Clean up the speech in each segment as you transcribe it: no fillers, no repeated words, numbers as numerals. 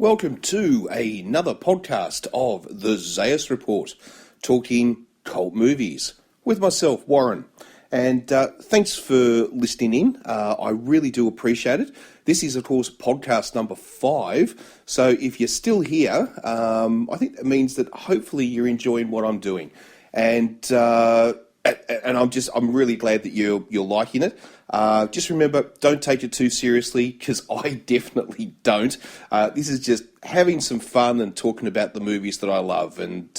welcome to another podcast of the Zaius Report, talking cult movies with myself, Warren. And thanks for listening in. I really do appreciate it. This is, of course, podcast number 5. So if you're still here, I think that means that hopefully you're enjoying what I'm doing. And I'm really glad that you're liking it. Just remember, don't take it too seriously, because I definitely don't. This is just having some fun and talking about the movies that I love. And,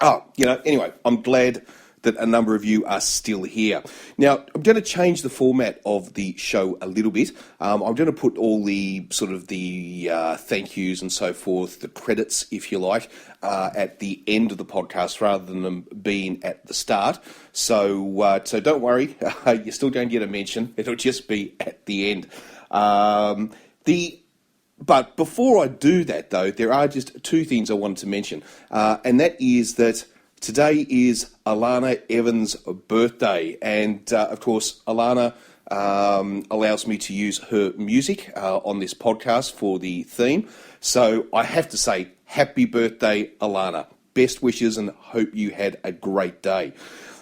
anyway, I'm glad that a number of you are still here. Now, I'm going to change the format of the show a little bit. I'm going to put all the thank yous and so forth, the credits, if you like, at the end of the podcast rather than them being at the start. So don't worry, you're still going to get a mention. It'll just be at the end. But before I do that, though, there are just two things I wanted to mention, and that is that today is Alana Evans' birthday, and of course, Alana allows me to use her music on this podcast for the theme. So I have to say, happy birthday, Alana. Best wishes, and hope you had a great day.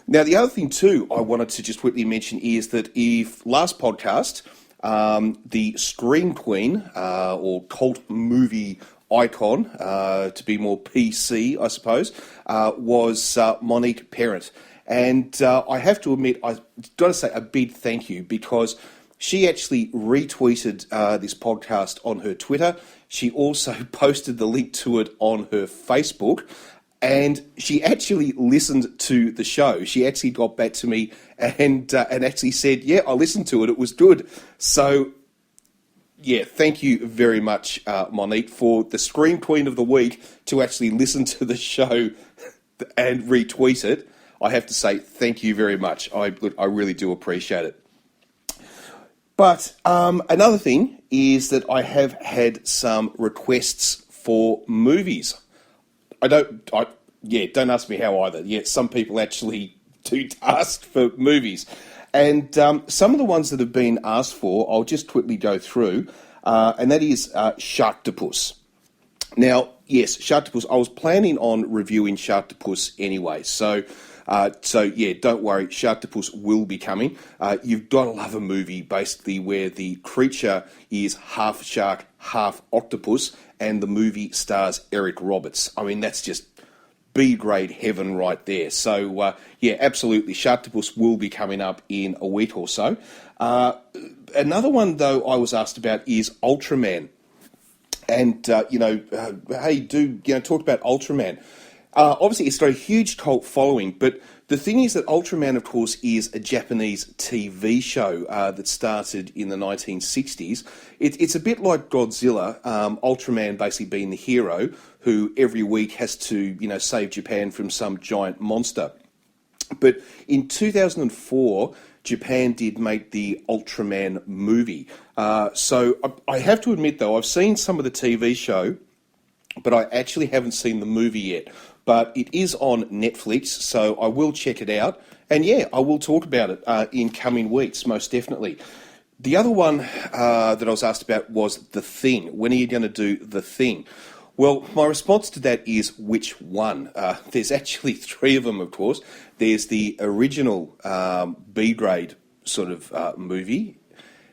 Now, the other thing too I wanted to just quickly mention is that if last podcast, the Scream Queen, or cult movie icon, to be more PC, I suppose, was Monique Parent. And I have to admit, I've got to say a big thank you, because she actually retweeted this podcast on her Twitter. She also posted the link to it on her Facebook, and she actually listened to the show. She actually got back to me and actually said, yeah, I listened to it, it was good. So yeah, thank you very much, Monique, for the Scream Queen of the Week to actually listen to the show and retweet it. I have to say thank you very much. I really do appreciate it. But another thing is that I have had some requests for movies. Don't ask me how either. Yeah, some people actually do ask for movies. And some of the ones that have been asked for, I'll just quickly go through, and that is Sharktopus. Now, yes, Sharktopus, I was planning on reviewing Sharktopus anyway, so yeah, don't worry, Sharktopus will be coming. You've got to love a movie, basically, where the creature is half shark, half octopus, and the movie stars Eric Roberts. I mean, that's just B-grade heaven right there. So, yeah, absolutely, Sharktopus will be coming up in a week or so. Another one, though, I was asked about is Ultraman. And, hey, talk about Ultraman. Obviously, it's got a huge cult following, but the thing is that Ultraman, of course, is a Japanese TV show that started in the 1960s. It's a bit like Godzilla, Ultraman basically being the hero who every week has to, save Japan from some giant monster. But in 2004, Japan did make the Ultraman movie. So I have to admit, though, I've seen some of the TV show, but I actually haven't seen the movie yet. But it is on Netflix, so I will check it out. And yeah, I will talk about it in coming weeks, most definitely. The other one that I was asked about was The Thing. When are you going to do The Thing? Well, my response to that is which one? There's actually 3 of them, of course. There's the original B-grade sort of movie.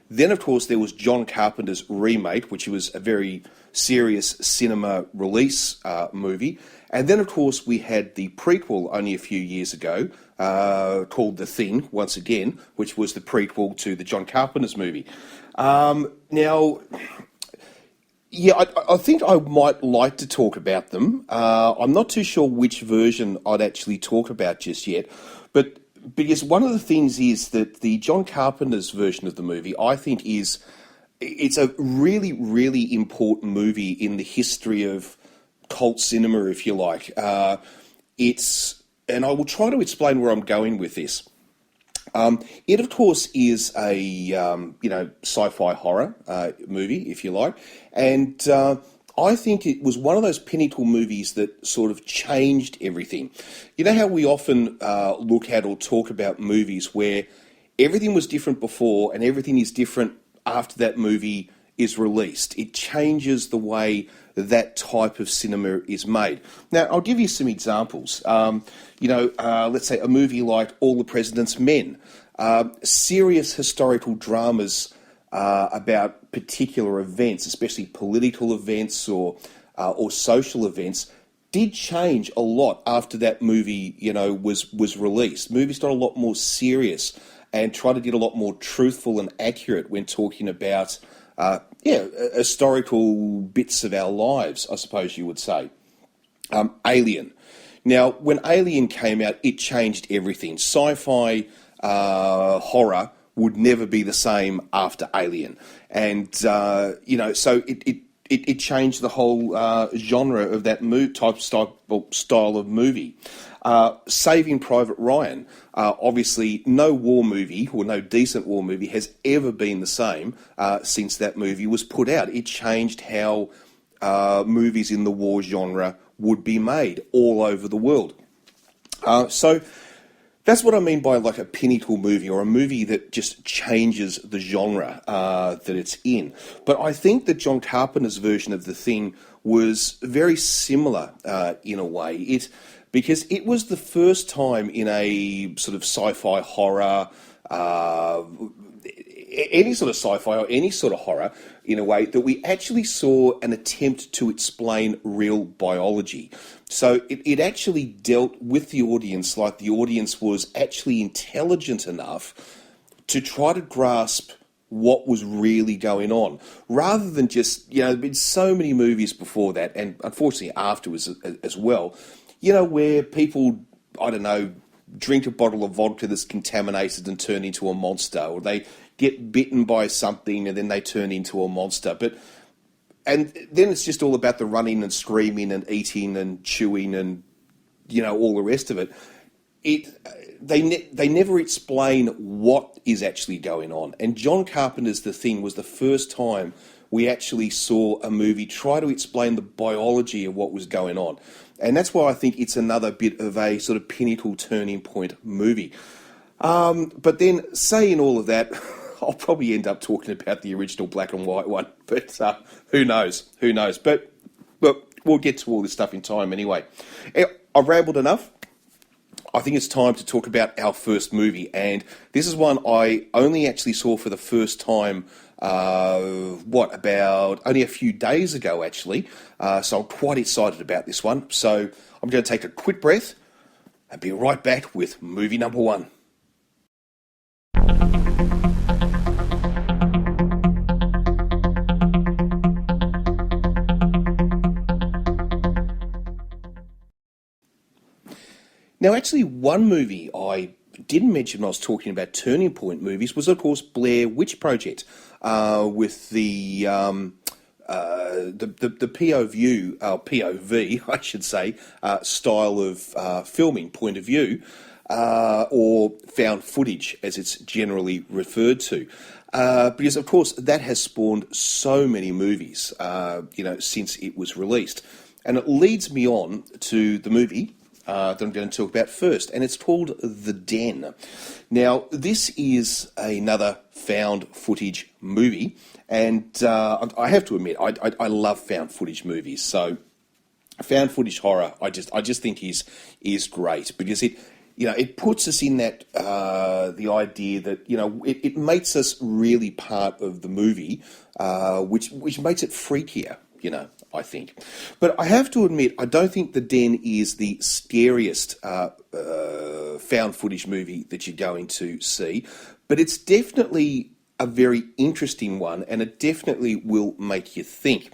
Then, of course, there was John Carpenter's remake, which was a very serious cinema release movie. And then, of course, we had the prequel only a few years ago called The Thing, once again, which was the prequel to the John Carpenter's movie. Now, yeah, I think I might like to talk about them. I'm not too sure which version I'd actually talk about just yet, but because one of the things is that the John Carpenter's version of the movie, I think it's a really, really important movie in the history of cult cinema, if you like. And I will try to explain where I'm going with this. It, of course, is a sci-fi horror movie, if you like, and I think it was one of those pinnacle movies that sort of changed everything. You know how we often look at or talk about movies where everything was different before and everything is different after that movie is released, it changes the way that type of cinema is made. Now, I'll give you some examples. Let's say a movie like All the President's Men, serious historical dramas about particular events, especially political events or social events, did change a lot after that movie, was released. Movies got a lot more serious and tried to get a lot more truthful and accurate when talking about, historical bits of our lives, I suppose you would say. Alien. Now, when Alien came out, it changed everything. Sci-fi horror would never be the same after Alien. And, so it changed the whole genre of that style of movie. Saving Private Ryan, obviously no war movie or no decent war movie has ever been the same since that movie was put out. It changed how movies in the war genre would be made all over the world. So that's what I mean by like a pinnacle movie, or a movie that just changes the genre that it's in. But I think that John Carpenter's version of The Thing was very similar in a way. Because it was the first time in a sort of sci-fi horror, any sort of sci-fi or any sort of horror, in a way, that we actually saw an attempt to explain real biology. So it actually dealt with the audience like the audience was actually intelligent enough to try to grasp what was really going on, rather than just, there've been so many movies before that, and unfortunately afterwards as well, where people, drink a bottle of vodka that's contaminated and turn into a monster, or they get bitten by something and then they turn into a monster. And then it's just all about the running and screaming and eating and chewing and, all the rest of it. They never explain what is actually going on. And John Carpenter's The Thing was the first time we actually saw a movie try to explain the biology of what was going on. And that's why I think it's another bit of a sort of pinnacle turning point movie. But then, saying all of that, I'll probably end up talking about the original black and white one. But who knows? Who knows? But we'll get to all this stuff in time anyway. I've rambled enough. I think it's time to talk about our first movie. And this is one I only actually saw for the first time about only a few days ago, actually. So I'm quite excited about this one. So I'm going to take a quick breath and be right back with movie number one. Now, actually, one movie I didn't mention when I was talking about turning point movies was, of course, Blair Witch Project, with the POV, I should say, style of filming, point of view, or found footage, as it's generally referred to. Because, of course, that has spawned so many movies, since it was released. And it leads me on to the movie that I'm going to talk about first, and it's called The Den. Now, this is another found footage movie, and I have to admit, I love found footage movies. So, found footage horror, I just think is great, because it puts us in that the idea that it makes us really part of the movie, which makes it freakier. I think. But I have to admit, I don't think The Den is the scariest found footage movie that you're going to see, but it's definitely a very interesting one, and it definitely will make you think.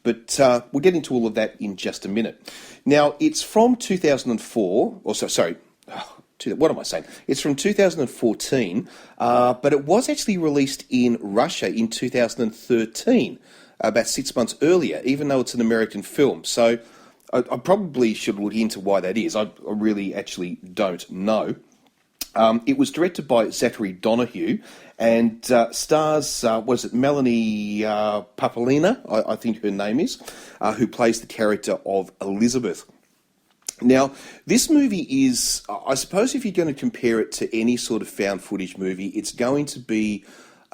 But we'll get into all of that in just a minute. Now, it's from 2004, what am I saying? It's from 2014, but it was actually released in Russia in 2013. About 6 months earlier, even though it's an American film. So I probably should look into why that is. I really actually don't know. It was directed by Zachary Donahue and stars, Melanie Papalina, I think her name is, who plays the character of Elizabeth. Now, this movie is, I suppose if you're going to compare it to any sort of found footage movie, it's going to be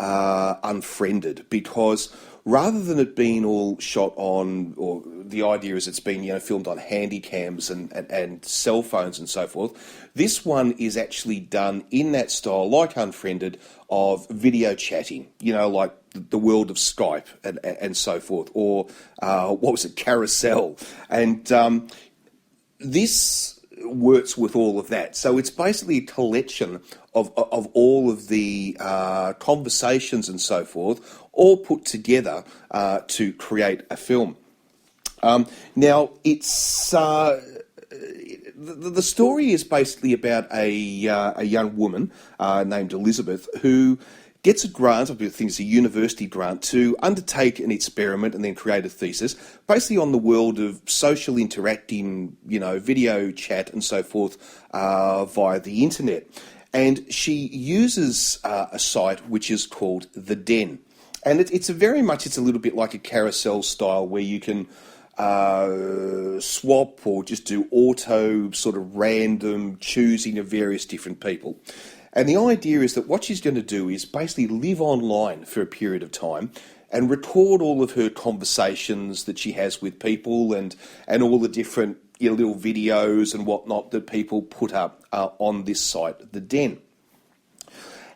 Unfriended, because rather than it being all shot on, or the idea is it's been, filmed on handy cams and cell phones and so forth, this one is actually done in that style, like Unfriended, of video chatting, like the world of Skype and so forth, or Carousel. And this works with all of that. So it's basically a collection of all of the conversations and so forth, all put together to create a film. Now, it's the story is basically about a young woman named Elizabeth who gets a grant, I think it's a university grant, to undertake an experiment and then create a thesis, basically on the world of social interacting, video chat and so forth via the internet. And she uses a site which is called The Den. And it's a little bit like a carousel style where you can swap or just do auto sort of random choosing of various different people. And the idea is that what she's going to do is basically live online for a period of time and record all of her conversations that she has with people and all the different little videos and whatnot that people put up on this site, The Den.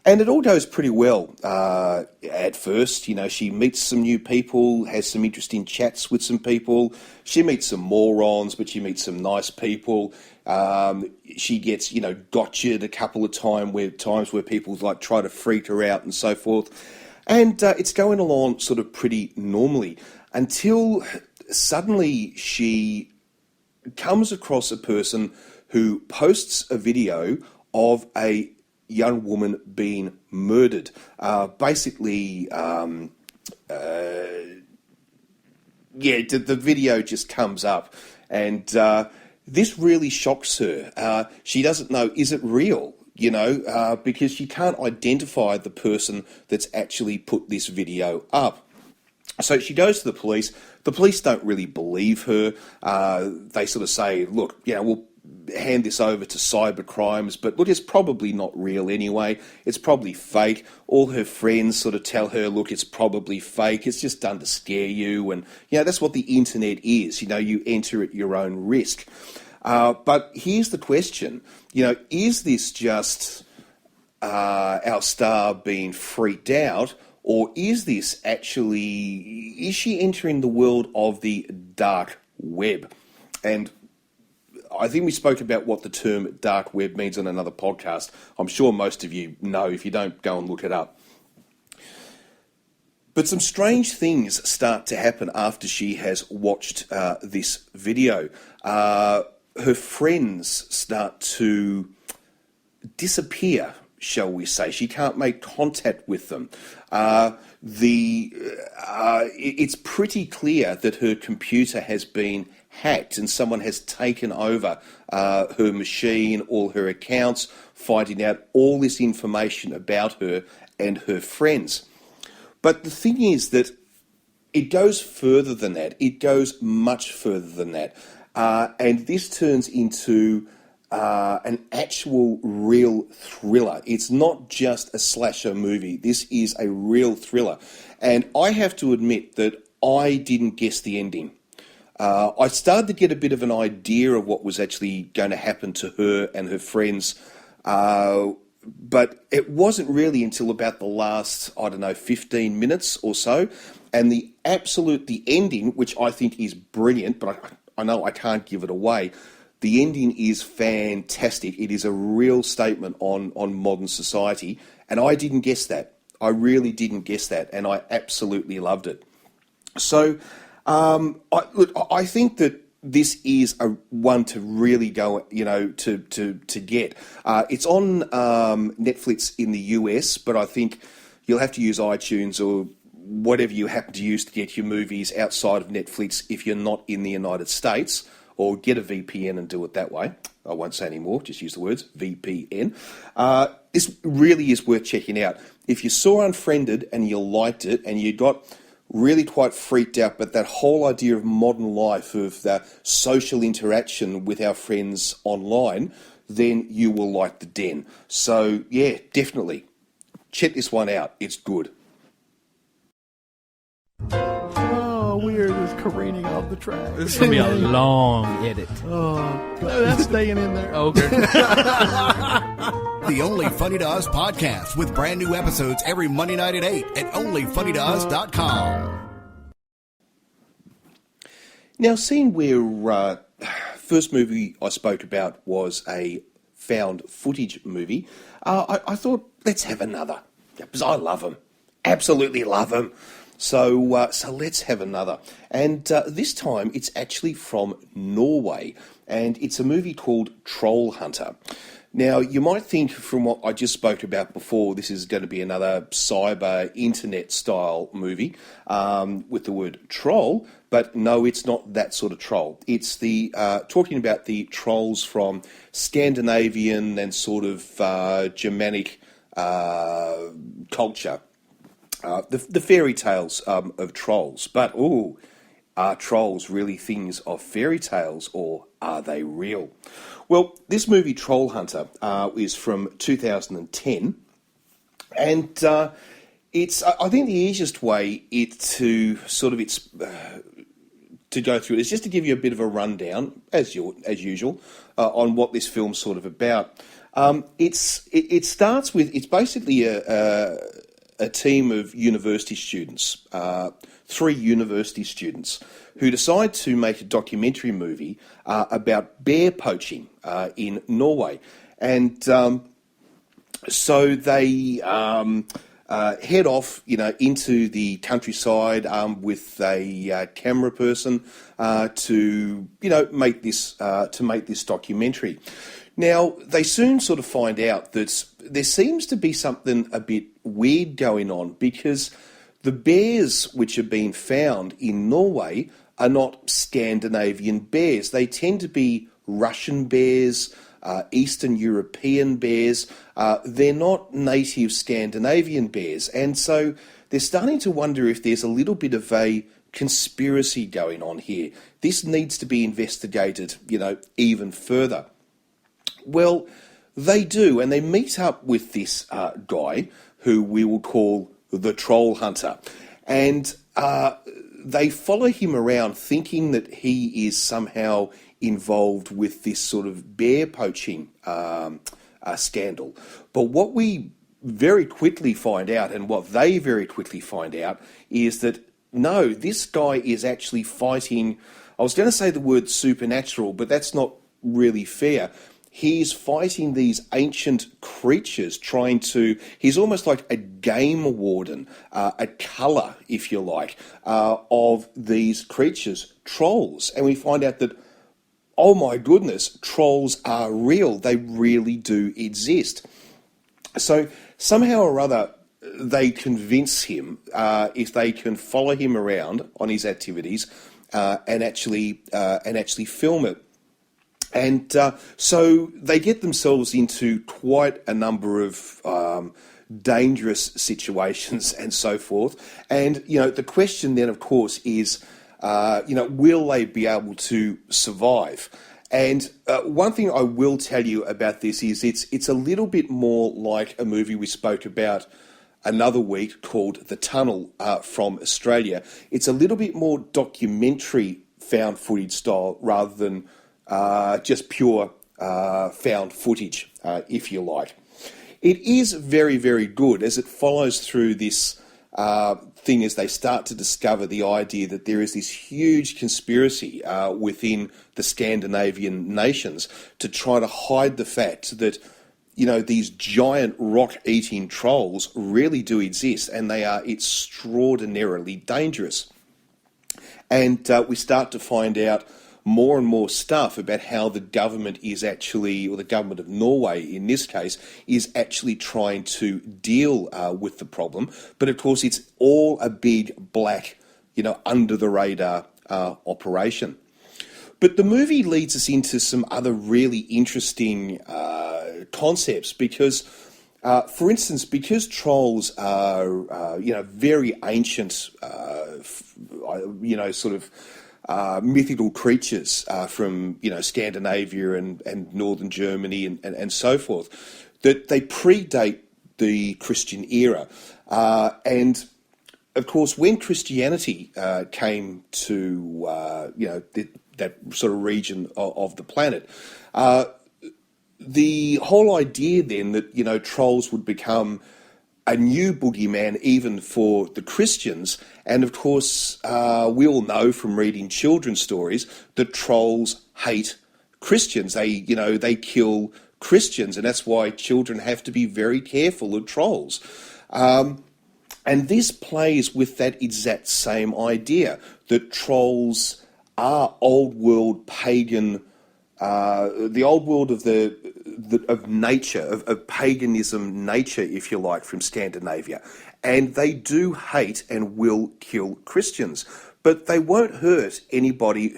And it all goes pretty well at first. She meets some new people, has some interesting chats with some people. She meets some morons, but she meets some nice people. She gets, gotcha'd a couple of times where people try to freak her out and so forth. And it's going along sort of pretty normally until suddenly she comes across a person who posts a video of a young woman being murdered. The video just comes up, and this really shocks her. She doesn't know, is it real? Because she can't identify the person that's actually put this video up. So she goes to the police. The police don't really believe her. They sort of say, look, we'll hand this over to cyber crimes, but look, it's probably not real anyway. It's probably fake. All her friends sort of tell her, look, it's probably fake. It's just done to scare you. And, that's what the internet is. You enter at your own risk. But here's the question, is this just our star being freaked out, or is she entering the world of the dark web? And I think we spoke about what the term dark web means on another podcast. I'm sure most of you know. If you don't, go and look it up. But some strange things start to happen after she has watched this video. Her friends start to disappear, shall we say. She can't make contact with them. It's pretty clear that her computer has been hacked and someone has taken over her machine, all her accounts, finding out all this information about her and her friends. But the thing is that it goes further than that. It goes much further than that. And this turns into an actual real thriller. It's not just a slasher movie. This is a real thriller. And I have to admit that I didn't guess the ending. I started to get a bit of an idea of what was actually going to happen to her and her friends, but it wasn't really until about the last, 15 minutes or so. And the ending, which I think is brilliant, but I know I can't give it away, the ending is fantastic. It is a real statement on modern society, and I didn't guess that. I really didn't guess that, and I absolutely loved it. So, I think that this is a one to really go, to get. It's on Netflix in the US, but I think you'll have to use iTunes or whatever you happen to use to get your movies outside of Netflix if you're not in the United States, or get a VPN and do it that way. I won't say any more, just use the words VPN. This really is worth checking out. If you saw Unfriended and you liked it and you got really quite freaked out, but that whole idea of modern life, of the social interaction with our friends online, then you will like The Den. So, yeah, definitely check this one out. It's good. Oh, we're just careening off the track. This is going to be a long edit. Oh, God, that's staying in there. Okay. The Only Funny to Us podcast with brand new episodes every Monday night at 8 at onlyfunnytous.com. Now, seeing where first movie I spoke about was a found footage movie, I thought, let's have another. Because I love them. Absolutely love them. So let's have another. And this time it's actually from Norway. And it's a movie called Troll Hunter. Now, you might think from what I just spoke about before, this is going to be another cyber internet style movie with the word troll, but no, it's not that sort of troll. It's the talking about the trolls from Scandinavian and sort of Germanic culture, the fairy tales of trolls. But, are trolls really things of fairy tales, or are they real? Well, this movie, Troll Hunter, is from 2010, and it's, I think, the easiest way to go through it is just to give you a bit of a rundown, as usual, on what this film's sort of about. It starts with, it's basically a team of university students, 3 university students, who decide to make a documentary movie about bear poaching in Norway. And so they head off, into the countryside with a camera person to make this documentary. Now, they soon sort of find out that there seems to be something a bit weird going on, because the bears which have been found in Norway are not Scandinavian bears. They tend to be Russian bears, Eastern European bears. They're not native Scandinavian bears. And so they're starting to wonder if there's a little bit of a conspiracy going on here. This needs to be investigated, even further. Well, they do, and they meet up with this guy who we will call the Troll Hunter. And they follow him around thinking that he is somehow involved with this sort of bear poaching scandal. But what we very quickly find out, and what they very quickly find out, is that no, this guy is actually fighting, I was going to say the word supernatural, but that's not really fair. He's fighting these ancient creatures, he's almost like a game warden, a colour, if you like, of these creatures, trolls. And we find out that, oh my goodness, trolls are real. They really do exist. So somehow or other, they convince him, if they can follow him around on his activities, and actually film it. And so they get themselves into quite a number of dangerous situations and so forth. And, the question then, of course, is, will they be able to survive? And one thing I will tell you about this is it's a little bit more like a movie we spoke about another week called The Tunnel from Australia. It's a little bit more documentary found footage style rather than just pure found footage, if you like. It is very, very good as it follows through this thing as they start to discover the idea that there is this huge conspiracy within the Scandinavian nations to try to hide the fact that, these giant rock-eating trolls really do exist, and they are extraordinarily dangerous. And we start to find out more and more stuff about how the government is actually, or the government of Norway in this case, is actually trying to deal with the problem. But of course, it's all a big black, under the radar operation. But the movie leads us into some other really interesting concepts because, for instance, because trolls are, very ancient, mythical creatures from Scandinavia and northern Germany and so forth, that they predate the Christian era, and of course, when Christianity came to that sort of region of the planet, the whole idea then that trolls would become a new boogeyman even for the Christians, and of course we all know from reading children's stories that trolls hate Christians. They kill Christians, and that's why children have to be very careful of trolls. And this plays with that exact same idea, that trolls are old world pagan, the old world of nature, of paganism nature, if you like, from Scandinavia. And they do hate and will kill Christians, but they won't hurt anybody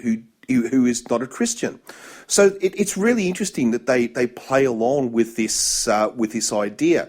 who is not a Christian. So it's really interesting that they play along with this idea.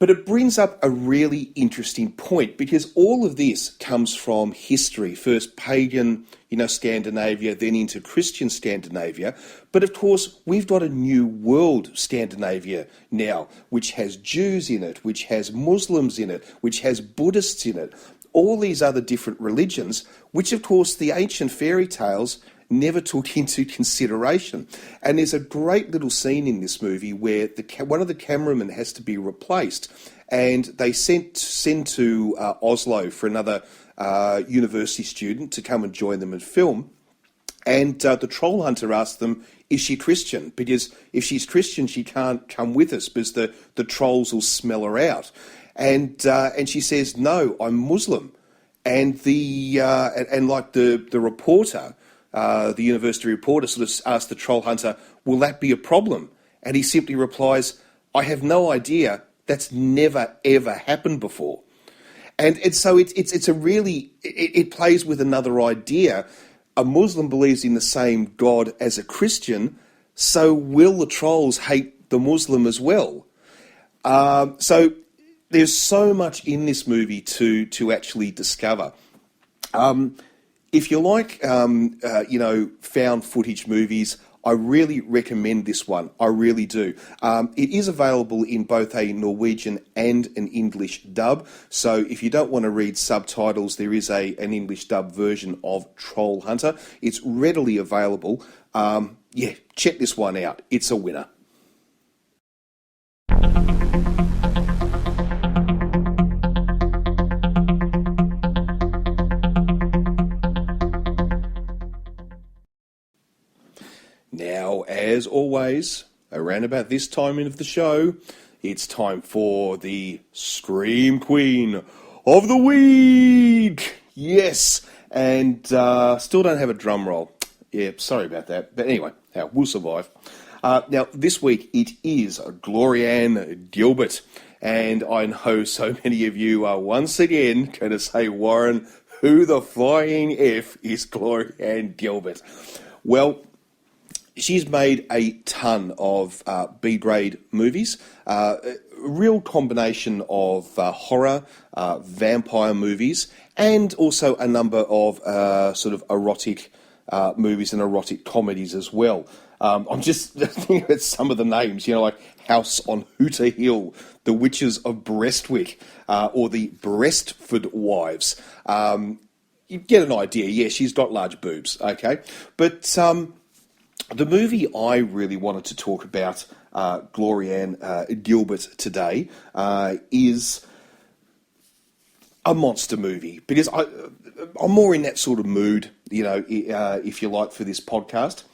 But it brings up a really interesting point, because all of this comes from history. First pagan, Scandinavia, then into Christian Scandinavia. But of course, we've got a new world Scandinavia now, which has Jews in it, which has Muslims in it, which has Buddhists in it, all these other different religions, which of course the ancient fairy tales never took into consideration. And there's a great little scene in this movie where one of the cameramen has to be replaced, and they send to Oslo for another university student to come and join them and film. And the troll hunter asks them, is she Christian? Because if she's Christian, she can't come with us because the trolls will smell her out. And she says, no, I'm Muslim. And the reporter, the university reporter, sort of asked the troll hunter, will that be a problem? And he simply replies, I have no idea. That's never, ever happened before. And so it's a really, it plays with another idea. A Muslim believes in the same God as a Christian, so will the trolls hate the Muslim as well? So there's so much in this movie to actually discover. If you like, found footage movies, I really recommend this one. I really do. It is available in both a Norwegian and an English dub. So if you don't want to read subtitles, there is an English dub version of Troll Hunter. It's readily available. Check this one out. It's a winner. Now, as always, around about this time of the show, it's time for the Scream Queen of the Week. Yes, and still don't have a drum roll. Yeah, sorry about that. But anyway, we'll survive. Now, this week it is Glorianne Gilbert. And I know so many of you are once again going to say, Warren, who the flying F is Glorianne Gilbert? Well, she's made a ton of B-grade movies, a real combination of horror, vampire movies, and also a number of sort of erotic movies and erotic comedies as well. I'm just thinking about some of the names, like House on Hooter Hill, The Witches of Brestwick, or the Breastford Wives. You get an idea. Yeah, she's got large boobs, okay? But the movie I really wanted to talk about, Glorianne Gilbert, today, is a monster movie, because I'm more in that sort of mood, if you like, for this podcast.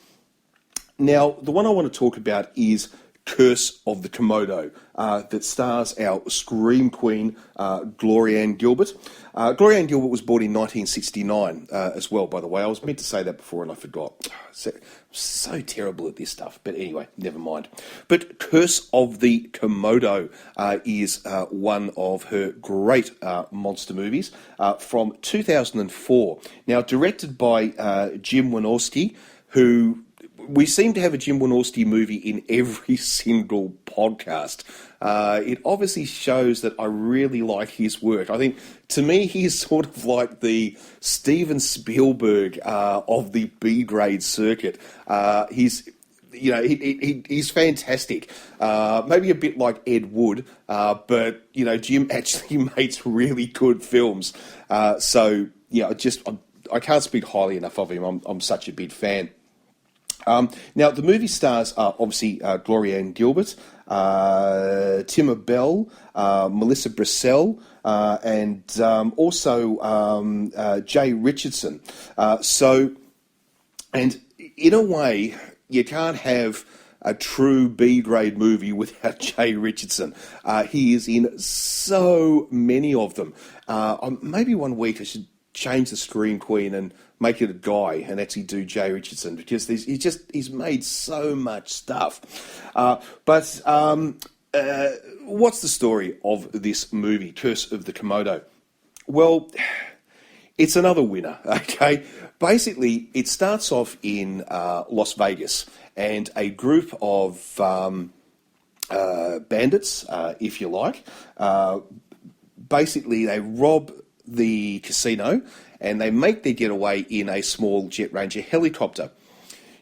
Now, the one I want to talk about is Curse of the Komodo, that stars our Scream Queen, Glorianne Gilbert. Glorianne Gilbert was born in 1969 as well, by the way. I was meant to say that before and I forgot. So terrible at this stuff. But anyway, never mind. But Curse of the Komodo is one of her great monster movies from 2004. Now, directed by Jim Wynorski, who... We seem to have a Jim Wynorski movie in every single podcast. It obviously shows that I really like his work. I think, to me, he's sort of like the Steven Spielberg of the B-grade circuit. He's he's fantastic. Maybe a bit like Ed Wood, but Jim actually makes really good films. I can't speak highly enough of him. I'm such a big fan. Now, the movie stars are obviously Gloria Ann Gilbert, Timur Bell, Melissa Brissell, and also Jay Richardson. And in a way, you can't have a true B-grade movie without Jay Richardson. He is in so many of them. Maybe one week I should change the Scream Queen and make it a guy and actually do Jay Richardson, because he's made so much stuff. But what's the story of this movie, Curse of the Komodo? Well, it's another winner, okay? Basically, it starts off in Las Vegas, and a group of bandits, if you like, basically they rob the casino and they make their getaway in a small Jet Ranger helicopter.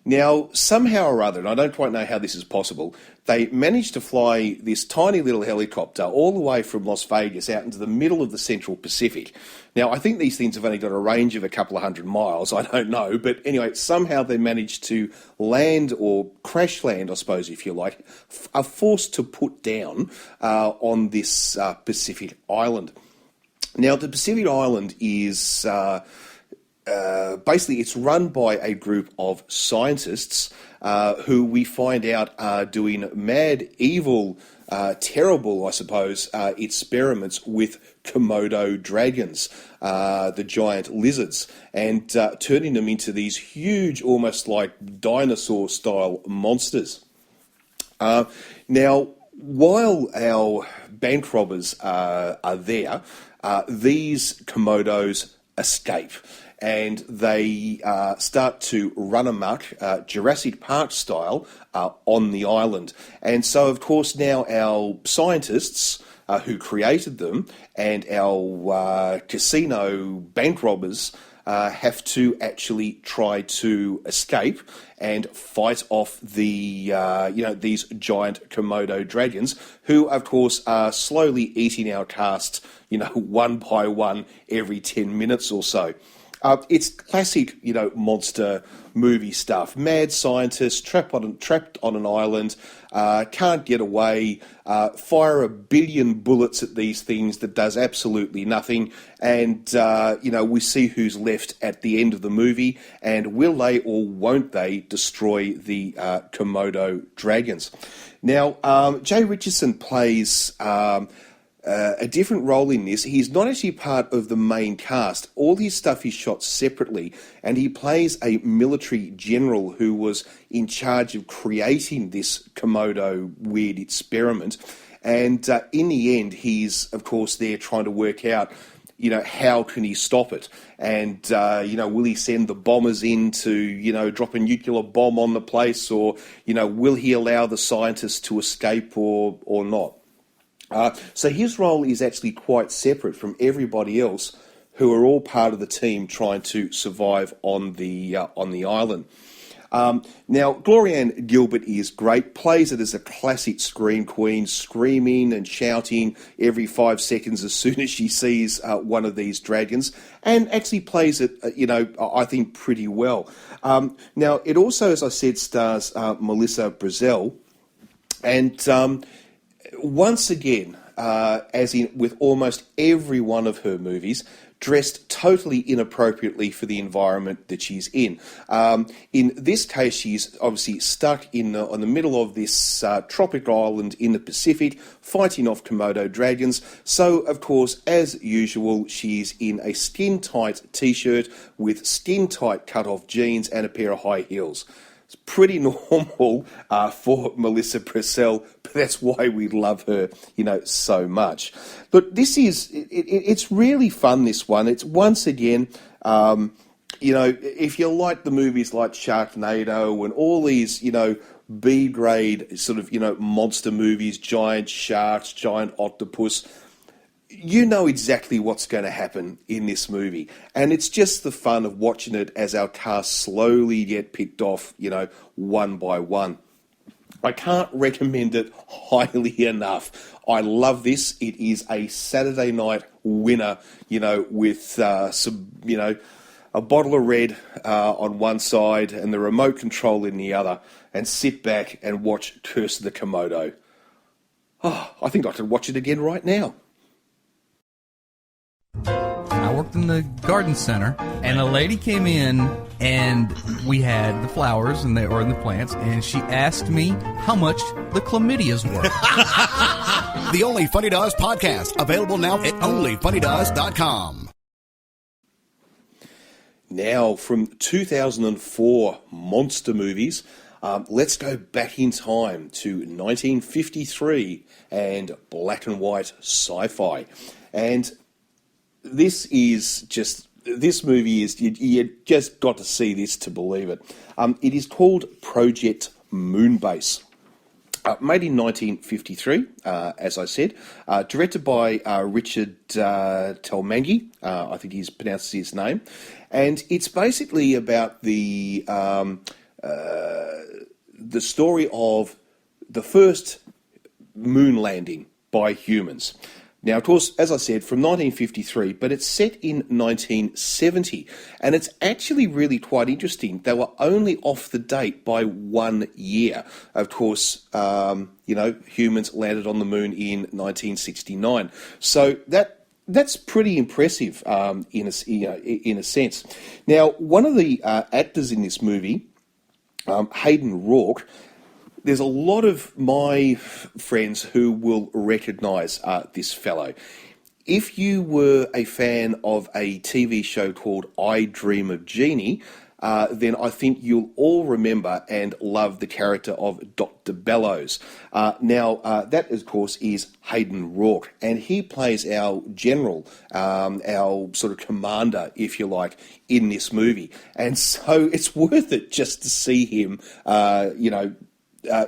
Now, somehow or other, and I don't quite know how this is possible, they managed to fly this tiny little helicopter all the way from Las Vegas out into the middle of the Central Pacific. Now, I think these things have only got a range of a couple of 100 miles, I don't know, but anyway, somehow they managed to land, or crash land, I suppose, if you like, are forced to put down on this Pacific island. Now, the Pacific island is... basically, it's run by a group of scientists who we find out are doing mad, evil, terrible, I suppose, experiments with Komodo dragons, the giant lizards, and turning them into these huge, almost like dinosaur-style monsters. Now, while our bank robbers are there, these Komodos escape. And they start to run amok, Jurassic Park style, on the island. And so, of course, now our scientists who created them and our casino bank robbers have to actually try to escape and fight off the these giant Komodo dragons, who, of course, are slowly eating our cast, one by one every 10 minutes or so. It's classic, monster movie stuff. Mad scientists trapped on an island, can't get away, fire 1 billion bullets at these things that does absolutely nothing, and, we see who's left at the end of the movie, and will they or won't they destroy the Komodo dragons. Now, Jay Richardson plays... a different role in this. He's not actually part of the main cast. All his stuff is shot separately, and he plays a military general who was in charge of creating this Komodo weird experiment. And in the end, he's, of course, there trying to work out, how can he stop it? And, will he send the bombers in to, drop a nuclear bomb on the place? Or, will he allow the scientists to escape or not? So his role is actually quite separate from everybody else, who are all part of the team trying to survive on the island. Now, Gloria Ann Gilbert is great, plays it as a classic Scream Queen, screaming and shouting every 5 seconds as soon as she sees one of these dragons, and actually plays it, I think pretty well. Now, it also, as I said, stars Melissa Brissell, and... once again, as in with almost every one of her movies, dressed totally inappropriately for the environment that she's in. In this case, she's obviously stuck on the middle of this tropical island in the Pacific, fighting off Komodo dragons. So, of course, as usual, she's in a skin-tight T-shirt with skin-tight cut-off jeans and a pair of high heels. It's pretty normal for Melissa Brissell, but that's why we love her, so much. But this is, it's really fun, this one. It's once again, if you like the movies like Sharknado and all these, B-grade sort of, monster movies, giant sharks, giant octopus, you know exactly what's going to happen in this movie. And it's just the fun of watching it as our cars slowly get picked off, one by one. I can't recommend it highly enough. I love this. It is a Saturday night winner, with some, a bottle of red on one side and the remote control in the other, and sit back and watch Curse of the Komodo. Oh, I think I could watch it again right now. I worked in the garden center, and a lady came in, and we had the flowers and the plants, and she asked me how much the chlamydias were. The Only Funny to Us podcast, available now at onlyfunnytous.com. Now, from 2004 monster movies, let's go back in time to 1953 and black and white sci-fi. And this movie is, you just got to see this to believe it. It is called Project Moonbase. Made in 1953, as I said. Directed by Richard Telmangi, I think he's pronounced his name. And it's basically about the story of the first moon landing by humans. Now, of course, as I said, from 1953, but it's set in 1970, and it's actually really quite interesting. They were only off the date by 1 year. Of course, humans landed on the moon in 1969. So that's pretty impressive in a sense. Now, one of the actors in this movie, Hayden Rourke, there's a lot of my friends who will recognise this fellow. If you were a fan of a TV show called I Dream of Jeannie, then I think you'll all remember and love the character of Dr. Bellows. That, of course, is Hayden Rourke, and he plays our general, our sort of commander, if you like, in this movie. And so it's worth it just to see him,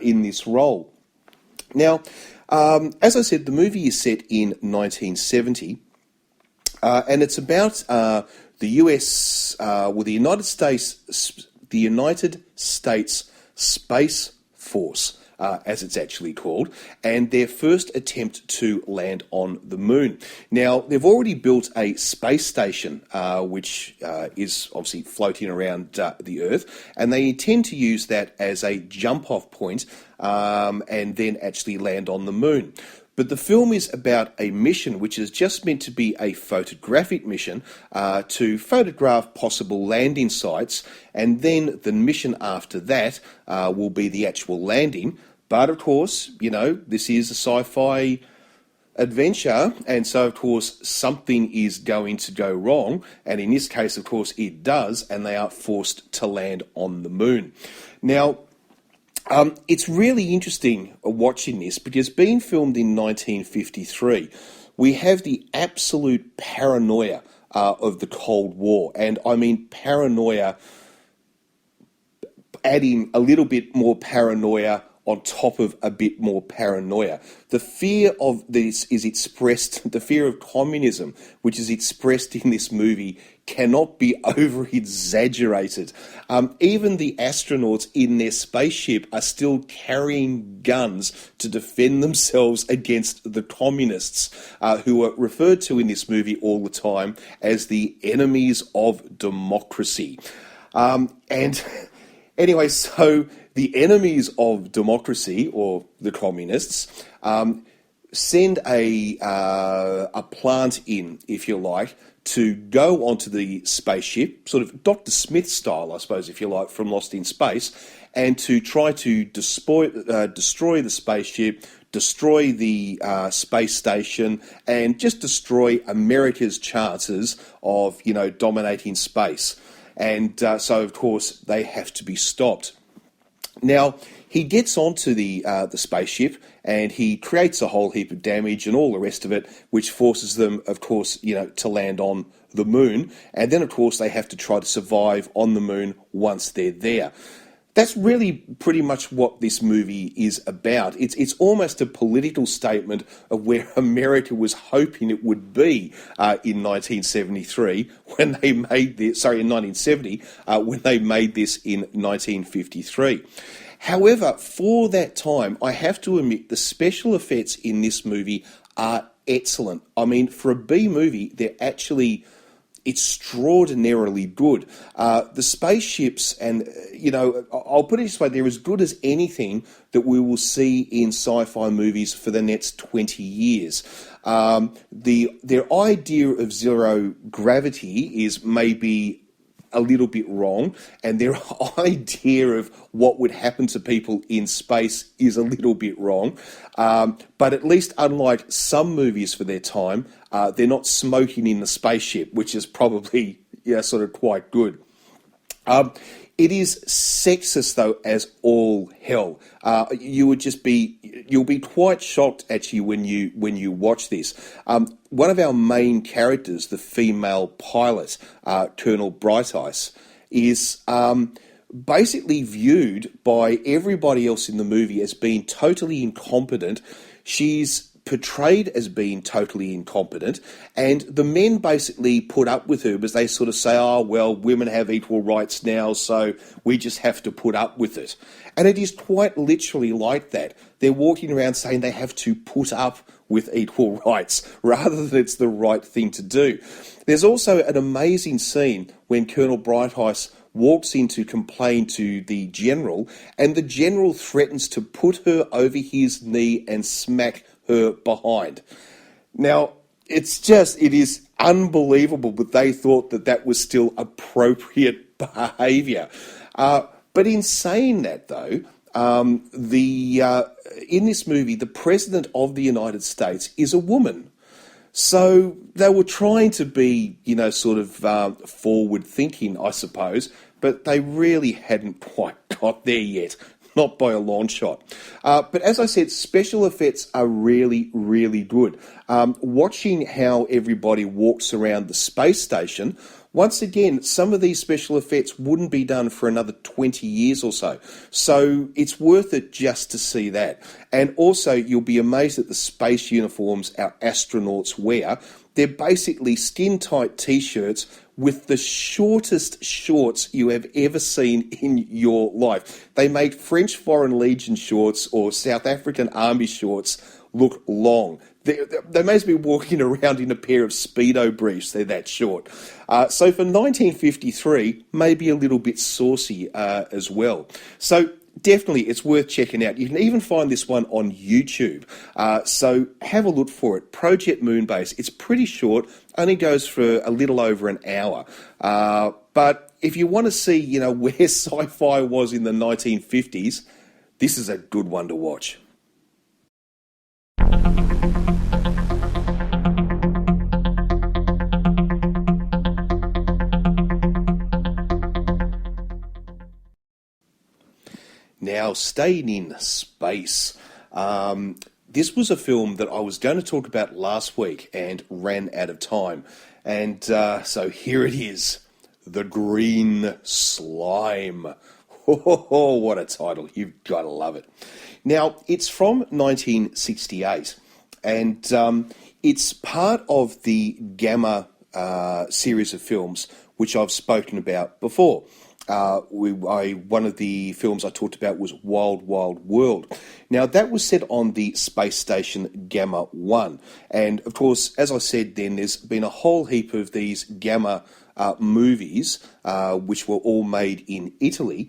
in this role. Now, as I said, the movie is set in 1970, and it's about the US, the United States Space Force, as it's actually called, and their first attempt to land on the moon. Now, they've already built a space station, which is obviously floating around the Earth, and they intend to use that as a jump-off point and then actually land on the moon. But the film is about a mission which is just meant to be a photographic mission to photograph possible landing sites, and then the mission after that will be the actual landing. But of course, this is a sci-fi adventure, and so of course something is going to go wrong, and in this case, of course, it does, and they are forced to land on the moon. Now, it's really interesting watching this because being filmed in 1953, we have the absolute paranoia of the Cold War. And I mean paranoia, adding a little bit more paranoia on top of a bit more paranoia. The fear of this is expressed, the fear of communism, which is expressed in this movie, cannot be over-exaggerated. Even the astronauts in their spaceship are still carrying guns to defend themselves against the communists, who are referred to in this movie all the time as the enemies of democracy. And anyway, so the enemies of democracy, or the communists, send a plant in, if you like, to go onto the spaceship, sort of Dr. Smith style, I suppose, if you like, from Lost in Space, and to try to destroy the spaceship, destroy the space station, and just destroy America's chances of, dominating space. And so, of course, they have to be stopped. Now, he gets onto the spaceship and he creates a whole heap of damage and all the rest of it, which forces them, of course, to land on the moon. And then, of course, they have to try to survive on the moon once they're there. that's really pretty much what this movie is about. It's almost a political statement of where America was hoping it would be in 1973 when they made this. Sorry, in 1970 when they made this in 1953. However, for that time, I have to admit the special effects in this movie are excellent. I mean, for a B movie, they're actually extraordinarily good. The spaceships, and I'll put it this way, they're as good as anything that we will see in sci-fi movies for the next 20 years. Their idea of zero gravity is maybe a little bit wrong, and their idea of what would happen to people in space is a little bit wrong. But at least, unlike some movies for their time, they're not smoking in the spaceship, which is probably sort of quite good. It is sexist though as all hell. You'll be quite shocked actually when you watch this. One of our main characters, the female pilot, Colonel Bright Eyes, is basically viewed by everybody else in the movie as being totally incompetent. She's portrayed as being totally incompetent, and the men basically put up with her because they sort of say, oh, well, women have equal rights now, so we just have to put up with it. And it is quite literally like that. They're walking around saying they have to put up with equal rights rather than it's the right thing to do. There's also an amazing scene when Colonel Bright Eyes walks in to complain to the general, and the general threatens to put her over his knee and smack her behind. Now, it is unbelievable, but they thought that was still appropriate behaviour. But in saying that, though, in this movie, the President of the United States is a woman. So they were trying to be, sort of forward-thinking, I suppose, but they really hadn't quite got there yet. Not by a long shot. But as I said, special effects are really, really good. Watching how everybody walks around the space station, once again, some of these special effects wouldn't be done for another 20 years or so. So it's worth it just to see that. And also, you'll be amazed at the space uniforms our astronauts wear. They're basically skin-tight T-shirts with the shortest shorts you have ever seen in your life. They made French Foreign Legion shorts or South African Army shorts look long. They may be walking around in a pair of Speedo briefs. They're that short. So for 1953, maybe a little bit saucy as well. So definitely, it's worth checking out. You can even find this one on YouTube. So have a look for it. Project Moonbase. It's pretty short. Only goes for a little over an hour. But if you want to see, where sci-fi was in the 1950s, this is a good one to watch. Now, staying in space. This was a film that I was going to talk about last week and ran out of time. And so here it is. The Green Slime. Oh, what a title. You've got to love it. Now, it's from 1968. And it's part of the Gamma series of films, which I've spoken about before. One of the films I talked about was Wild Wild World. Now, that was set on the space station Gamma 1. And, of course, as I said then, there's been a whole heap of these Gamma movies, which were all made in Italy.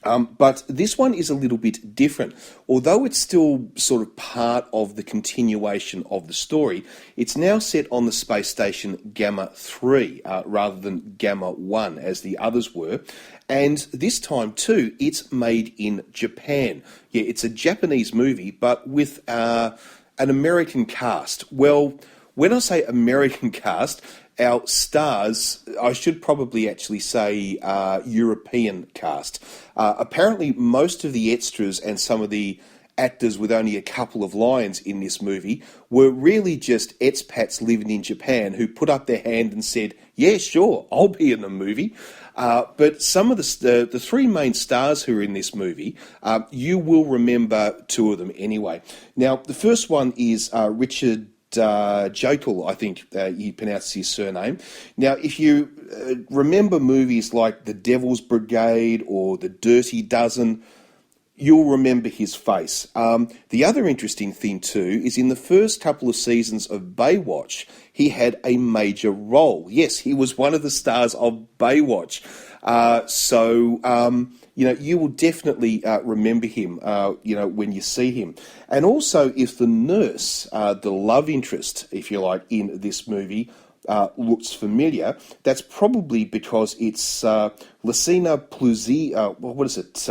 But this one is a little bit different. Although it's still sort of part of the continuation of the story, it's now set on the space station Gamma 3 rather than Gamma 1 as the others were. And this time too, it's made in Japan. Yeah, it's a Japanese movie, but with an American cast. Well, when I say American cast, our stars, I should probably actually say European cast. Apparently, most of the extras and some of the actors with only a couple of lines in this movie were really just expats living in Japan who put up their hand and said, yeah, sure, I'll be in the movie. But some of the three main stars who are in this movie, you will remember two of them anyway. Now, the first one is Richard Jekyll, I think he pronounced his surname. Now, if you remember movies like The Devil's Brigade or The Dirty Dozen, you'll remember his face. The other interesting thing too is in the first couple of seasons of Baywatch, he had a major role. Yes, he was one of the stars of Baywatch. You will definitely remember him, when you see him. And also, if the nurse, the love interest, if you like, in this movie looks familiar, that's probably because it's Lucina Paluzzi. What is it?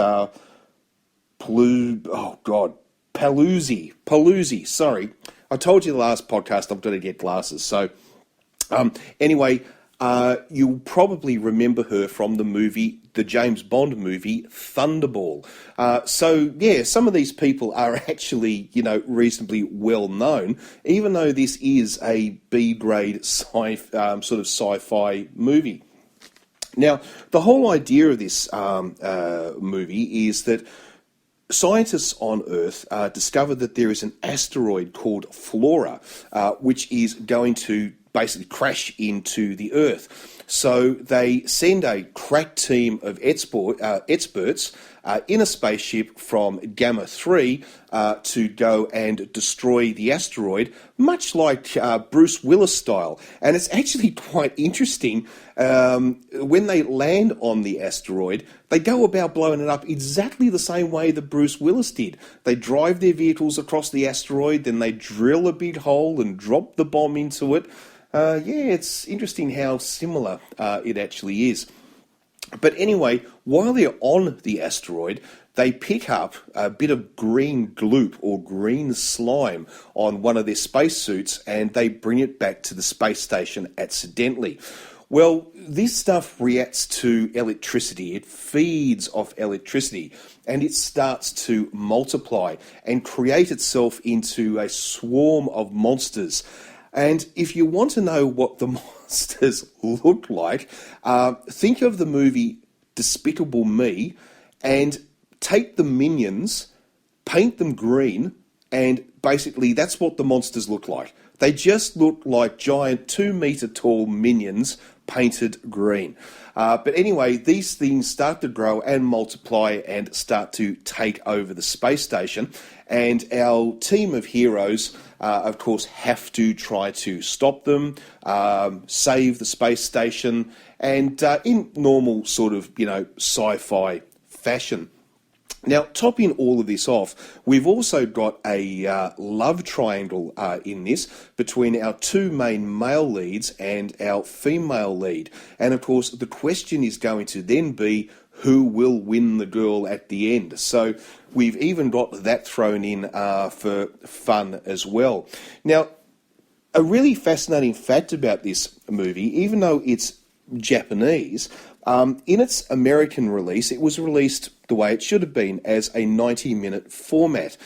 Paluzzi, sorry. I told you the last podcast I've got to get glasses. So, you'll probably remember her from the James Bond movie, Thunderball. Some of these people are actually, reasonably well known, even though this is a B-grade sci-fi movie. Now, the whole idea of this movie is that scientists on Earth discovered that there is an asteroid called Flora, which is going to basically crash into the Earth. So they send a crack team of experts in a spaceship from Gamma 3 to go and destroy the asteroid, much like Bruce Willis style. And it's actually quite interesting. When they land on the asteroid, they go about blowing it up exactly the same way that Bruce Willis did. They drive their vehicles across the asteroid, then they drill a big hole and drop the bomb into it. It's interesting how similar it actually is. But anyway, while they're on the asteroid, they pick up a bit of green gloop or green slime on one of their spacesuits and they bring it back to the space station accidentally. Well, this stuff reacts to electricity. It feeds off electricity and it starts to multiply and create itself into a swarm of monsters. And if you want to know what the monsters look like, think of the movie Despicable Me and take the minions, paint them green, and basically that's what the monsters look like. They just look like giant 2-meter tall minions painted green. But anyway, these things start to grow and multiply and start to take over the space station. And our team of heroes, of course, have to try to stop them, save the space station, and in normal sort of, sci-fi fashion. Now, topping all of this off, we've also got a love triangle in this between our two main male leads and our female lead. And of course, the question is going to then be, who will win the girl at the end? So we've even got that thrown in for fun as well. Now, a really fascinating fact about this movie, even though it's Japanese, in its American release, it was released the way it should have been, as a 90-minute format.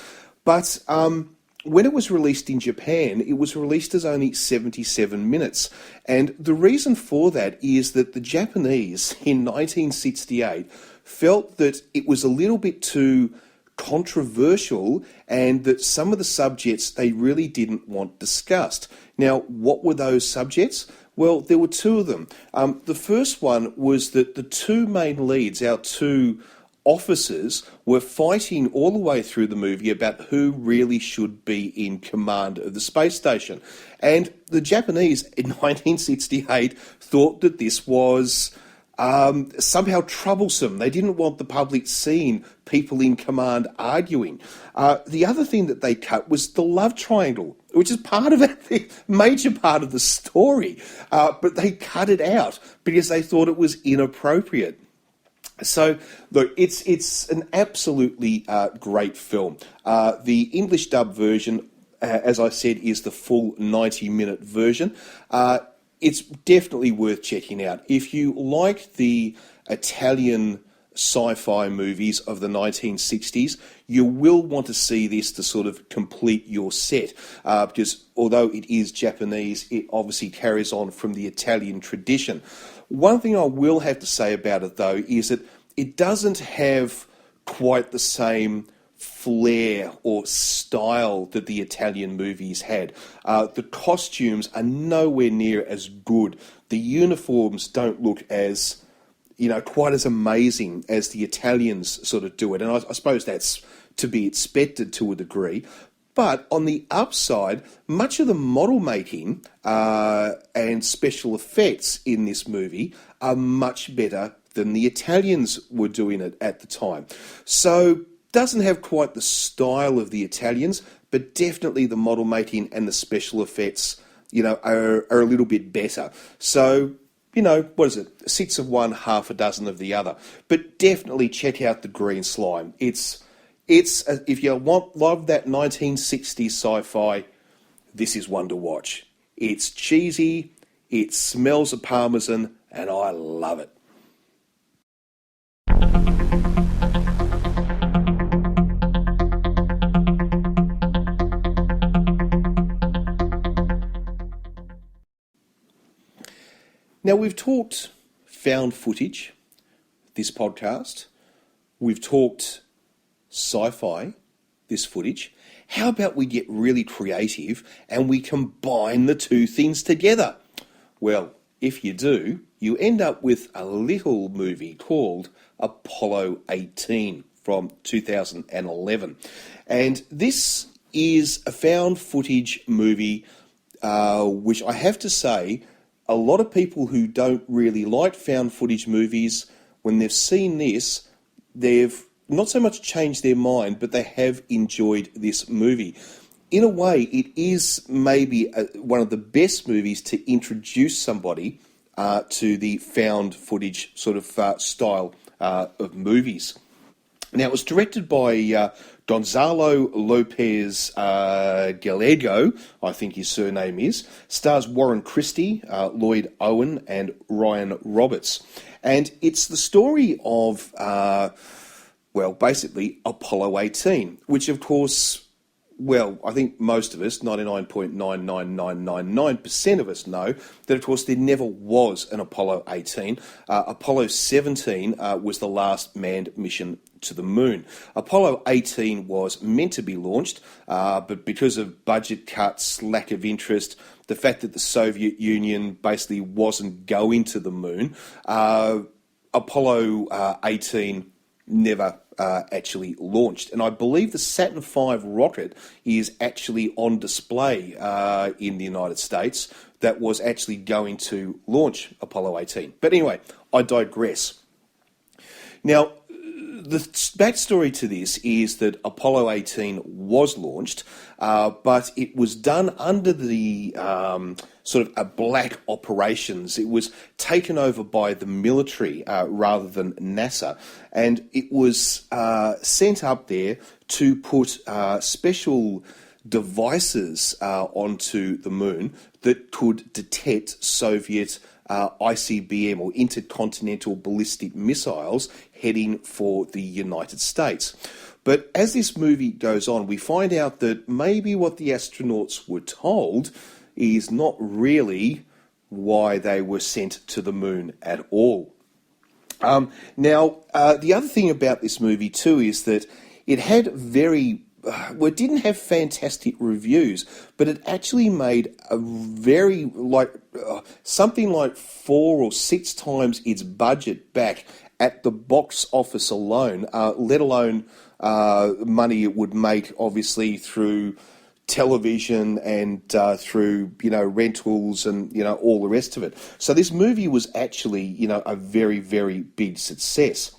But when it was released in Japan, it was released as only 77 minutes. And the reason for that is that the Japanese in 1968 felt that it was a little bit too controversial and that some of the subjects they really didn't want discussed. Now, what were those subjects? Well, there were two of them. The first one was that the two main leads, our two officers, were fighting all the way through the movie about who really should be in command of the space station. And the Japanese in 1968 thought that this was somehow troublesome. They didn't want the public seeing people in command arguing. The other thing that they cut was the love triangle, which is part of it, the major part of the story. But they cut it out because they thought it was inappropriate. So, look, it's an absolutely great film. The English dub version, as I said, is the full 90-minute version. It's definitely worth checking out. If you like the Italian sci-fi movies of the 1960s, you will want to see this to sort of complete your set, because although it is Japanese, it obviously carries on from the Italian tradition. One thing I will have to say about it, though, is that it doesn't have quite the same flair or style that the Italian movies had. The costumes are nowhere near as good. The uniforms don't look as, quite as amazing as the Italians sort of do it. And I suppose that's to be expected to a degree. But on the upside, much of the model making and special effects in this movie are much better than the Italians were doing it at the time. So, doesn't have quite the style of the Italians, but definitely the model making and the special effects, are a little bit better. So, what is it? 6 of one, half a dozen of the other. But definitely check out The Green Slime. It's if you love that 1960s sci-fi, this is one to watch. It's cheesy, it smells of Parmesan, and I love it. Now, we've talked found footage, this podcast. We've talked sci-fi, this footage. How about we get really creative and we combine the two things together? Well, if you do, you end up with a little movie called Apollo 18 from 2011. And this is a found footage movie, which I have to say, a lot of people who don't really like found footage movies, when they've seen this, they've not so much changed their mind, but they have enjoyed this movie. In a way, it is maybe one of the best movies to introduce somebody to the found footage sort of style of movies. Now, it was directed by Gonzalo Lopez Gallego, I think his surname is. Stars Warren Christie, Lloyd Owen, and Ryan Roberts. And it's the story of, basically Apollo 18, which of course, I think most of us, 99.99999% of us know that, of course, there never was an Apollo 18. Apollo 17 was the last manned mission to the moon. Apollo 18 was meant to be launched, but because of budget cuts, lack of interest, the fact that the Soviet Union basically wasn't going to the moon, Apollo 18 never actually launched. And I believe the Saturn V rocket is actually on display in the United States that was actually going to launch Apollo 18. But anyway, I digress. Now, the backstory to this is that Apollo 18 was launched, but it was done under the sort of a black operations. It was taken over by the military rather than NASA, and it was sent up there to put special devices onto the moon that could detect Soviet ICBM, or intercontinental ballistic missiles, heading for the United States. But as this movie goes on, we find out that maybe what the astronauts were told is not really why they were sent to the moon at all. The other thing about this movie too is that it had it didn't have fantastic reviews, but it actually made a very, something like 4 or 6 times its budget back at the box office alone, let alone money it would make, obviously, through television and through, rentals and, all the rest of it. So this movie was actually, a very, very big success.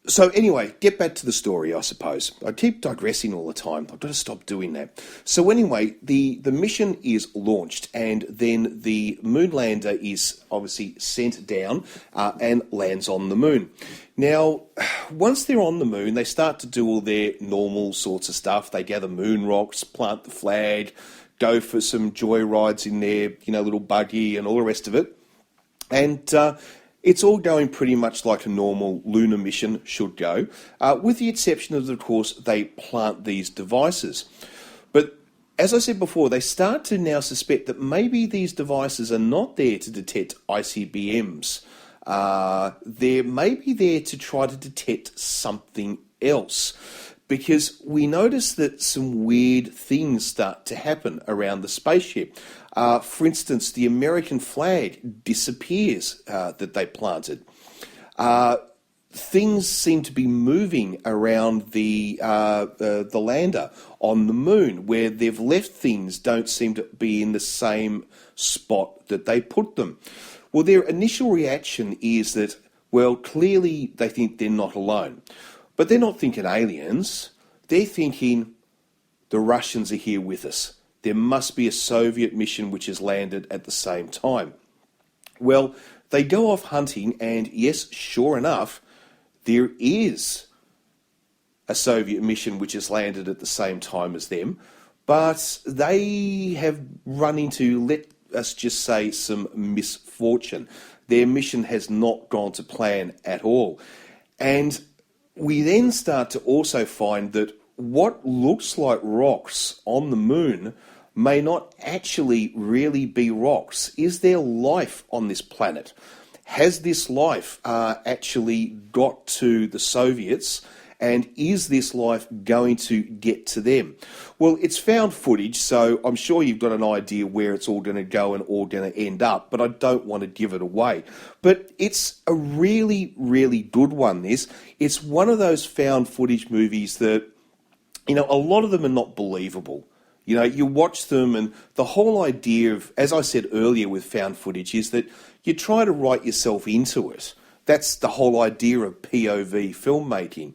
So anyway, get back to the story, I suppose. I keep digressing all the time. I've got to stop doing that. So anyway, the mission is launched, and then the moonlander is obviously sent down and lands on the moon. Now, once they're on the moon, they start to do all their normal sorts of stuff. They gather moon rocks, plant the flag, go for some joy rides in their, little buggy and all the rest of it. And it's all going pretty much like a normal lunar mission should go, with the exception of course, they plant these devices. But as I said before, they start to now suspect that maybe these devices are not there to detect ICBMs. They're maybe there to try to detect something else. Because we notice that some weird things start to happen around the spaceship. For instance, the American flag disappears that they planted. Things seem to be moving around the lander on the moon, where they've left things don't seem to be in the same spot that they put them. Well, their initial reaction is that, well, clearly they think they're not alone. But they're not thinking aliens. They're thinking the Russians are here with us. There must be a Soviet mission which has landed at the same time. Well, they go off hunting, and yes, sure enough, there is a Soviet mission which has landed at the same time as them, but they have run into, let us just say, some misfortune. Their mission has not gone to plan at all. And we then start to also find that what looks like rocks on the moon may not actually really be rocks. Is there life on this planet? Has this life actually got to the Soviets, and is this life going to get to them? Well, it's found footage, so I'm sure you've got an idea where it's all going to go and all going to end up, but I don't want to give it away. But it's a really, really good one, this. It's one of those found footage movies that, you know, a lot of them are not believable. You know, you watch them, and the whole idea of, as I said earlier with found footage, is that you try to write yourself into it. That's the whole idea of POV filmmaking.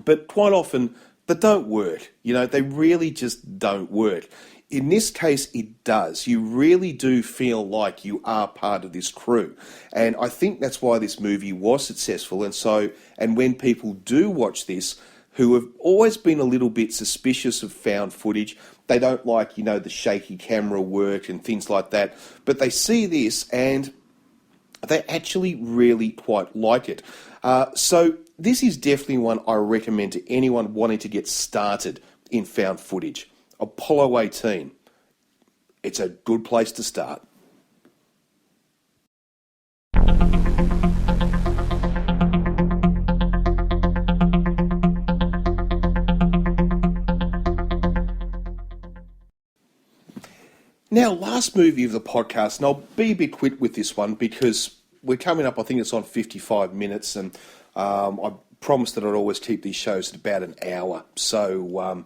But quite often, they don't work. You know, they really just don't work. In this case, it does. You really do feel like you are part of this crew. And I think that's why this movie was successful. And when people do watch this, who have always been a little bit suspicious of found footage, they don't like, you know, the shaky camera work and things like that. But they see this and they actually really quite like it. So this is definitely one I recommend to anyone wanting to get started in found footage. Apollo 18. It's a good place to start. Now, last movie of the podcast, and I'll be a bit quick with this one because we're coming up, I think it's on 55 minutes, and I promised that I'd always keep these shows at about an hour. So,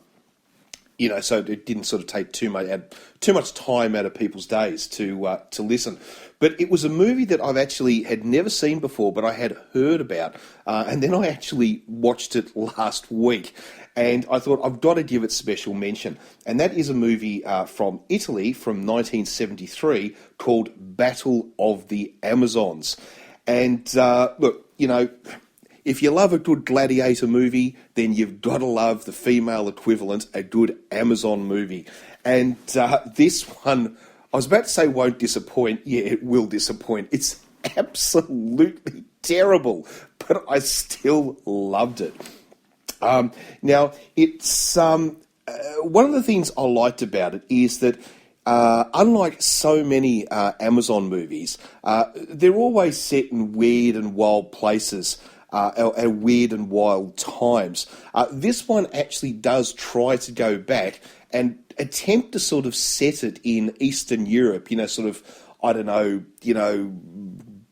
you know, so it didn't sort of take too much time out of people's days to listen. But it was a movie that I've actually had never seen before, but I had heard about, and then I actually watched it last week, and I thought I've got to give it special mention. And that is a movie from Italy from 1973 called Battle of the Amazons. And look, you know, if you love a good gladiator movie, then you've got to love the female equivalent, a good Amazon movie. And this one, I was about to say won't disappoint. Yeah, it will disappoint. It's absolutely terrible, but I still loved it. Now, it's one of the things I liked about it is that unlike so many Amazon movies, they're always set in weird and wild places at weird and wild times. This one actually does try to go back and attempt to sort of set it in Eastern Europe, you know, sort of, I don't know, you know,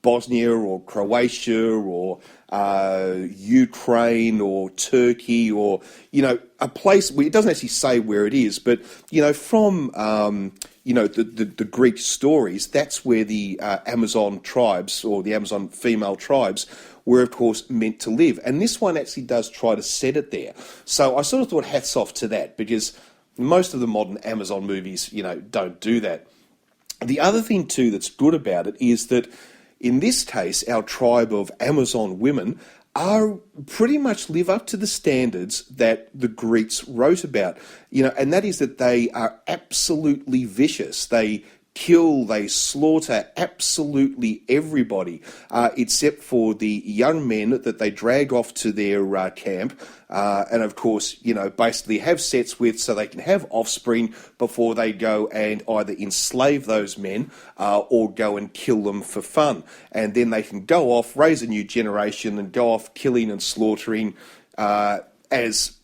Bosnia or Croatia or Ukraine or Turkey or, you know, a place where it doesn't actually say where it is, but, you know, from, you know, the Greek stories, that's where the Amazon tribes or the Amazon female tribes were, of course, meant to live. And this one actually does try to set it there. So I sort of thought hats off to that because most of the modern Amazon movies, you know, don't do that. The other thing, too, that's good about it is that in this case, our tribe of Amazon women are pretty much live up to the standards that the Greeks wrote about, you know, and that is that they are absolutely vicious. They kill, they slaughter absolutely everybody, except for the young men that they drag off to their camp, and of course, basically have sex with so they can have offspring before they go and either enslave those men or go and kill them for fun. And then they can go off, raise a new generation, and go off killing and slaughtering as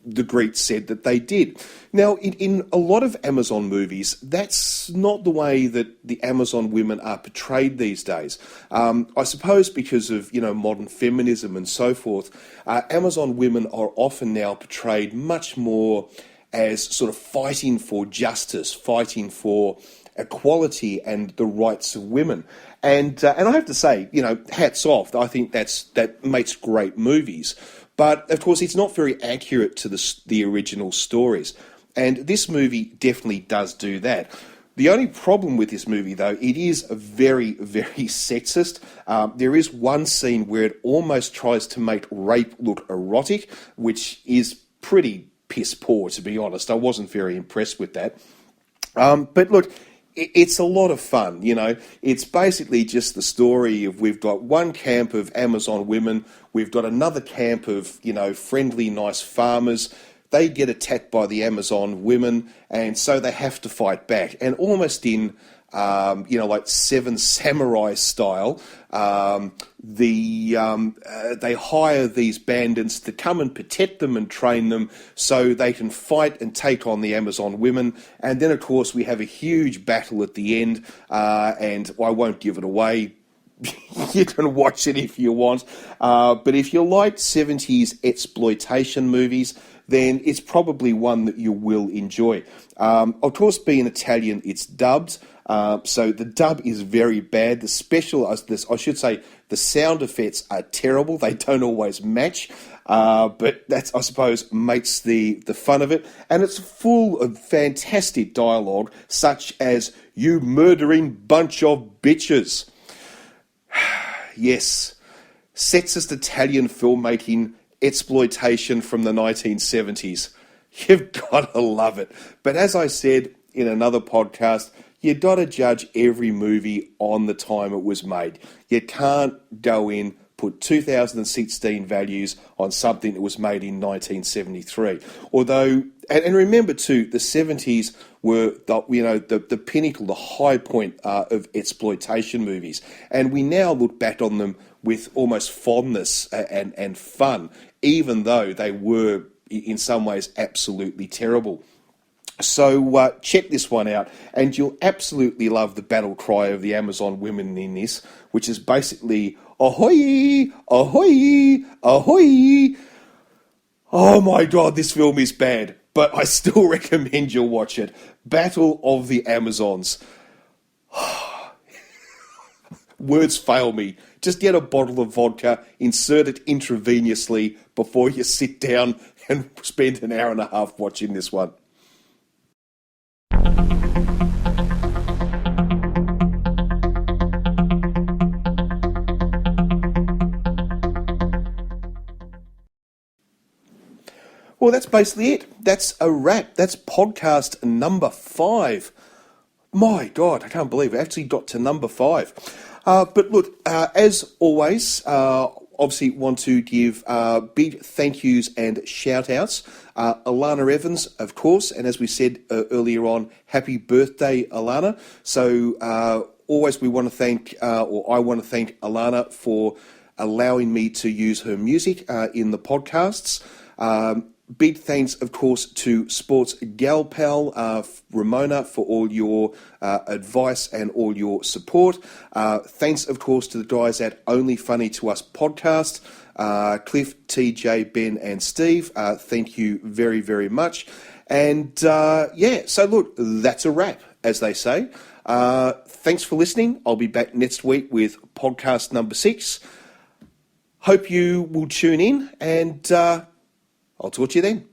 the Greeks said that they did. Now, in a lot of Amazon movies, that's not the way that the Amazon women are portrayed these days. I suppose because of, modern feminism and so forth, Amazon women are often now portrayed much more as sort of fighting for justice, fighting for equality and the rights of women. And I have to say, hats off. I think that makes great movies. But, of course, it's not very accurate to the original stories. And this movie definitely does do that. The only problem with this movie, though, it is very, very sexist. There is one scene where it almost tries to make rape look erotic, which is pretty piss poor, to be honest. I wasn't very impressed with that. But look, it's a lot of fun, It's basically just the story of we've got one camp of Amazon women, we've got another camp of, friendly, nice farmers. They get attacked by the Amazon women, and so they have to fight back. And almost in, like Seven Samurai style, they hire these bandits to come and protect them and train them so they can fight and take on the Amazon women. And then, of course, we have a huge battle at the end, and I won't give it away. You can watch it if you want. But if you like 70s exploitation movies, then it's probably one that you will enjoy. Of course, being Italian, it's dubbed. So the dub is very bad. The sound effects are terrible. They don't always match. But that's, I suppose, makes the fun of it. And it's full of fantastic dialogue, such as, "You murdering bunch of bitches." Yes, sexist Italian filmmaking exploitation from the 1970s. You've got to love it. But as I said in another podcast, you got to judge every movie on the time it was made. You can't go in, put 2016 values on something that was made in 1973. Although, and remember too, the 70s were the pinnacle, the high point of exploitation movies. And we now look back on them with almost fondness and fun, even though they were in some ways absolutely terrible. So check this one out, and you'll absolutely love the battle cry of the Amazon women in this, which is basically, "Ahoy! Ahoy! Ahoy!" Oh my God, this film is bad, but I still recommend you watch it. Battle of the Amazons. Words fail me. Just get a bottle of vodka, insert it intravenously before you sit down and spend an hour and a half watching this one. Well, that's basically it. That's a wrap. That's podcast number 5. My God, I can't believe it. I actually got to number 5. But look, as always, obviously want to give big thank yous and shout outs. Alana Evans, of course, and as we said earlier on, happy birthday, Alana. So always we want to thank, or I want to thank Alana for allowing me to use her music in the podcasts. Big thanks, of course, to Sports Gal Pal, Ramona, for all your advice and all your support. Thanks, of course, to the guys at Only Funny to Us podcast, Cliff, TJ, Ben, and Steve. Thank you very, very much. And so look, that's a wrap, as they say. Thanks for listening. I'll be back next week with podcast number 6. Hope you will tune in, and I'll talk to you then.